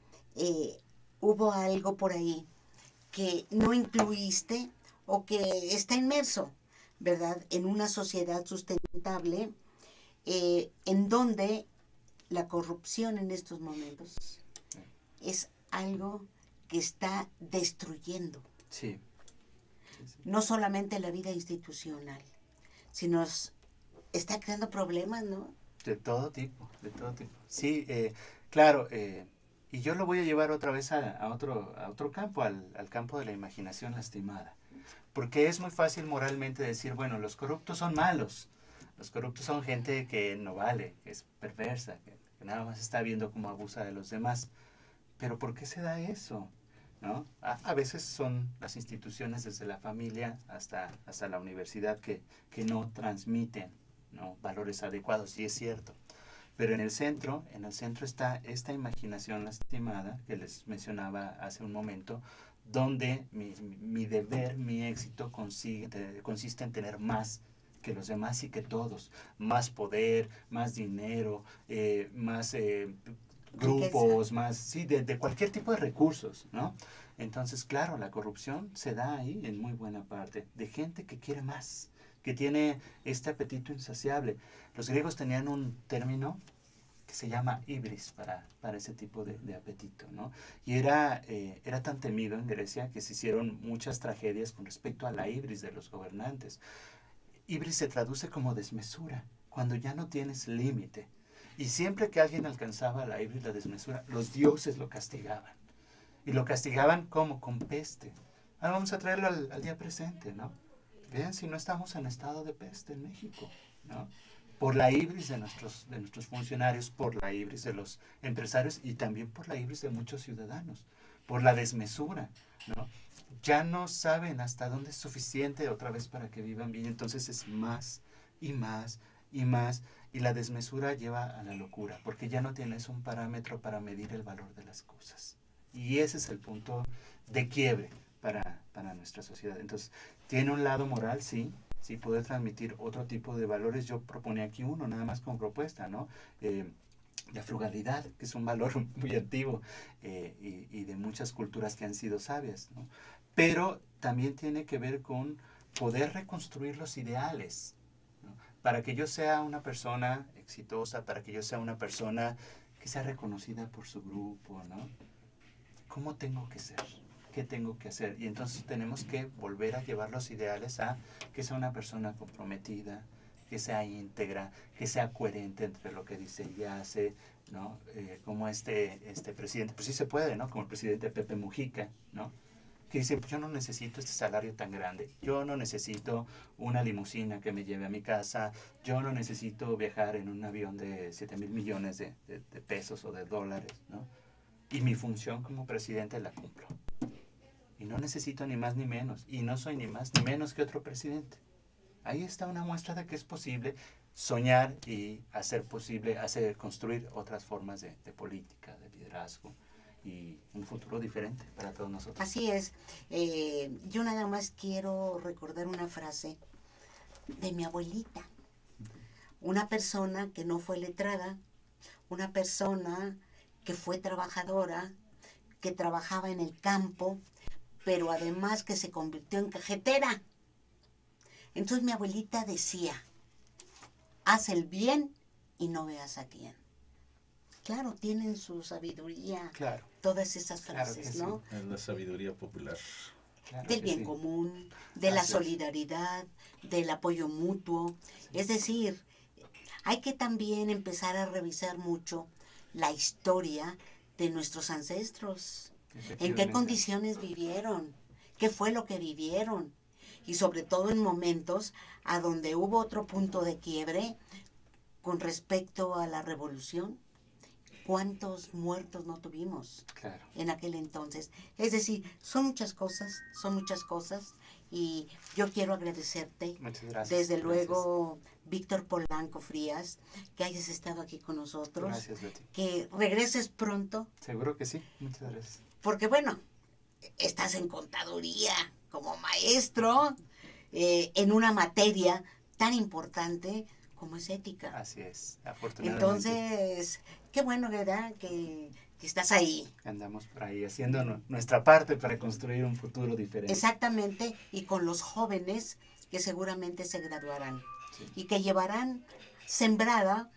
hubo algo por ahí que no incluiste o que está inmerso, ¿verdad?, en una sociedad sustentable en donde la corrupción en estos momentos es algo que está destruyendo Sí. no solamente la vida institucional, sino está creando problemas, ¿no? De todo tipo, de todo tipo. Sí, claro, y yo lo voy a llevar otra vez a otro campo, al campo de la imaginación lastimada. Porque es muy fácil moralmente decir, bueno, los corruptos son malos, los corruptos son gente que no vale, que es perversa, que nada más está viendo cómo abusa de los demás. Pero ¿por qué se da eso? ¿No? A veces son las instituciones desde la familia hasta la universidad que no transmiten, ¿no?, valores adecuados, y es cierto. Pero en el centro está esta imaginación lastimada que les mencionaba hace un momento, donde mi deber, mi éxito consiste en tener más que los demás y que todos, más poder, más dinero, más grupos, más, sí, de cualquier tipo de recursos, ¿no? Entonces, claro, la corrupción se da ahí en muy buena parte, de gente que quiere más, que tiene este apetito insaciable. Los griegos tenían un término que se llama ibris para ese tipo de apetito, ¿no? Y era tan temido en Grecia que se hicieron muchas tragedias con respecto a la ibris de los gobernantes. Ibris se traduce como desmesura, cuando ya no tienes límite. Y siempre que alguien alcanzaba la ibris, la desmesura, los dioses lo castigaban. Y lo castigaban como con peste. Ahora vamos a traerlo al día presente, ¿no? Vean si no estamos en estado de peste en México, ¿no? Por la ibris de nuestros funcionarios, por la ibris de los empresarios y también por la ibris de muchos ciudadanos, por la desmesura, ¿no? Ya no saben hasta dónde es suficiente otra vez para que vivan bien, entonces es más y más y más, y la desmesura lleva a la locura, porque ya no tienes un parámetro para medir el valor de las cosas. Y ese es el punto de quiebre para nuestra sociedad. Entonces, tiene un lado moral, sí puede transmitir otro tipo de valores. Yo proponía aquí uno, nada más como propuesta, ¿no? La frugalidad, que es un valor muy antiguo y de muchas culturas que han sido sabias, ¿no? Pero también tiene que ver con poder reconstruir los ideales, ¿no? Para que yo sea una persona exitosa, para que yo sea una persona que sea reconocida por su grupo, ¿no? ¿Cómo tengo que ser? ¿Qué tengo que hacer? Y entonces tenemos que volver a llevar los ideales a que sea una persona comprometida, que sea íntegra, que sea coherente entre lo que dice y hace, ¿no? Como este presidente, pues sí se puede, ¿no? Como el presidente Pepe Mujica, ¿no? Que dice, pues yo no necesito este salario tan grande, yo no necesito una limusina que me lleve a mi casa, yo no necesito viajar en un avión de 7,000 millones de pesos o de dólares, ¿no? Y mi función como presidente la cumplo. Y no necesito ni más ni menos. Y no soy ni más ni menos que otro presidente. Ahí está una muestra de que es posible soñar y construir otras formas de política, de liderazgo y un futuro diferente para todos nosotros. Así es. Yo nada más quiero recordar una frase de mi abuelita. Una persona que no fue letrada, una persona que fue trabajadora, que trabajaba en el campo, pero además que se convirtió en cajetera. Entonces mi abuelita decía, haz el bien y no veas a quién. Claro, tienen su sabiduría, claro, todas esas frases, claro ¿no? Es la sabiduría popular. Claro Del que bien sí. común, de la solidaridad, del apoyo mutuo. Es decir, hay que también empezar a revisar mucho la historia de nuestros ancestros. ¿En qué condiciones vivieron? ¿Qué fue lo que vivieron? Y sobre todo en momentos a donde hubo otro punto de quiebre con respecto a la revolución. ¿Cuántos muertos no tuvimos en aquel entonces? Es decir, son muchas cosas, y yo quiero agradecerte, desde luego, Víctor Polanco Frías, que hayas estado aquí con nosotros. Gracias, Betty. Que regreses pronto. Seguro que sí, muchas gracias. Porque bueno, estás en contaduría como maestro en una materia tan importante como es ética. Así es, afortunadamente. Entonces, qué bueno, ¿verdad? Que estás ahí. Andamos por ahí haciendo nuestra parte para construir un futuro diferente. Exactamente, y con los jóvenes que seguramente se graduarán, sí, y que llevarán sembrada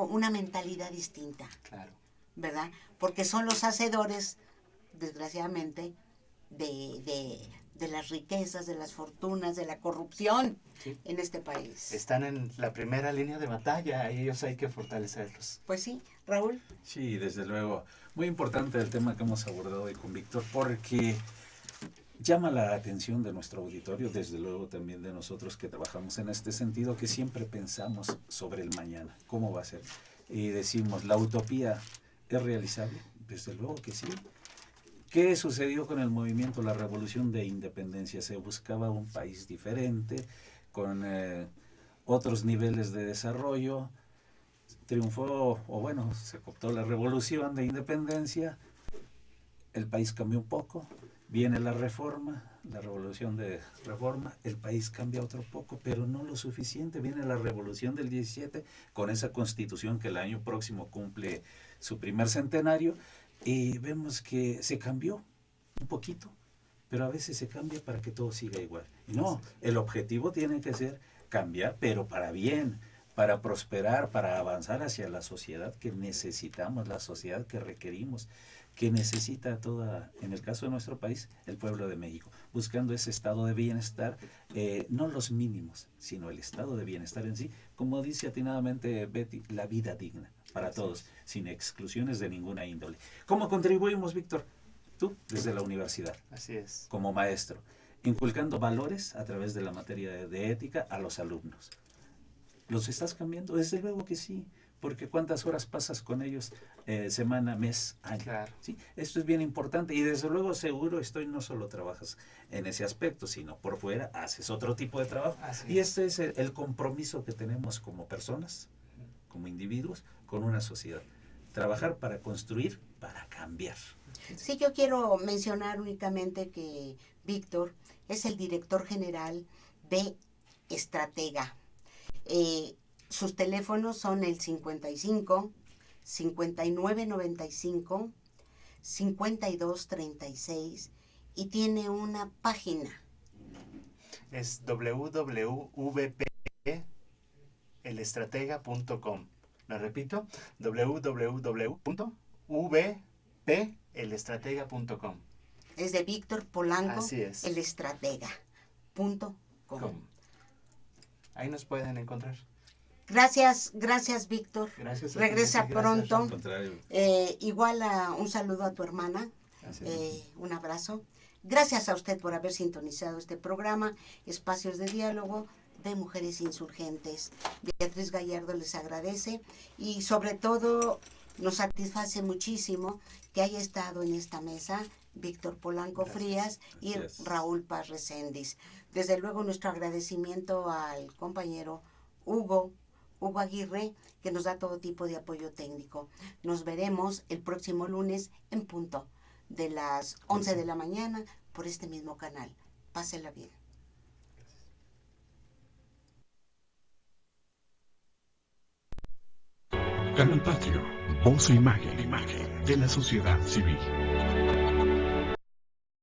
una mentalidad distinta. Claro. ¿Verdad? Porque son los hacedores, desgraciadamente, de las riquezas, de las fortunas, de la corrupción, sí, en este país. Están en la primera línea de batalla y ellos hay que fortalecerlos. Pues sí, Raúl. Sí, desde luego. Muy importante el tema que hemos abordado hoy con Víctor, porque llama la atención de nuestro auditorio, desde luego también de nosotros que trabajamos en este sentido, que siempre pensamos sobre el mañana, cómo va a ser. Y decimos, ¿la utopía es realizable? Desde luego que sí. ¿Qué sucedió con el movimiento, la revolución de independencia? Se buscaba un país diferente, con otros niveles de desarrollo. Triunfó, o bueno, se optó la revolución de independencia, el país cambió un poco, viene la reforma, la revolución de reforma, el país cambia otro poco, pero no lo suficiente. Viene la revolución del 17 con esa constitución que el año próximo cumple su primer centenario, y vemos que se cambió un poquito, pero a veces se cambia para que todo siga igual. Y no, el objetivo tiene que ser cambiar, pero para bien, para prosperar, para avanzar hacia la sociedad que necesitamos, la sociedad que requerimos, que necesita toda, en el caso de nuestro país, el pueblo de México, buscando ese estado de bienestar, no los mínimos, sino el estado de bienestar en sí, como dice atinadamente Betty, la vida digna para todos, sin exclusiones de ninguna índole. ¿Cómo contribuimos, Víctor? Tú, desde la universidad, Así es. como maestro, inculcando valores a través de la materia de ética a los alumnos. ¿Los estás cambiando? Desde luego que sí, porque ¿cuántas horas pasas con ellos semana, mes, año? Claro. ¿Sí? Esto es bien importante y desde luego seguro no solo trabajas en ese aspecto, sino por fuera haces otro tipo de trabajo. Así Y es. este es el compromiso que tenemos como personas, como individuos, con una sociedad. Trabajar para construir, para cambiar. Sí, yo quiero mencionar únicamente que Víctor es el director general de Estratega. Sus teléfonos son el 55 59 95 52 36 y tiene una página. Es www.vpelestratega.com. Lo repito, www.vpelestratega.com. Es de Víctor Polanco, Así es. elestratega.com. Ahí nos pueden encontrar. Gracias, Víctor. Gracias a ti, Regresa Betty, gracias, pronto. Al contrario. Igual un saludo a tu hermana. Gracias. Un abrazo. Gracias a usted por haber sintonizado este programa, Espacios de Diálogo de Mujeres Insurgentes. Beatriz Gallardo les agradece y sobre todo nos satisface muchísimo que haya estado en esta mesa Víctor Polanco Frías y Raúl Paz Reséndiz. Desde luego nuestro agradecimiento al compañero Hugo Aguirre, que nos da todo tipo de apoyo técnico. Nos veremos el próximo lunes en punto de las 11 de la mañana por este mismo canal. Pásela bien. Canal Patrio, voz e imagen de la sociedad civil.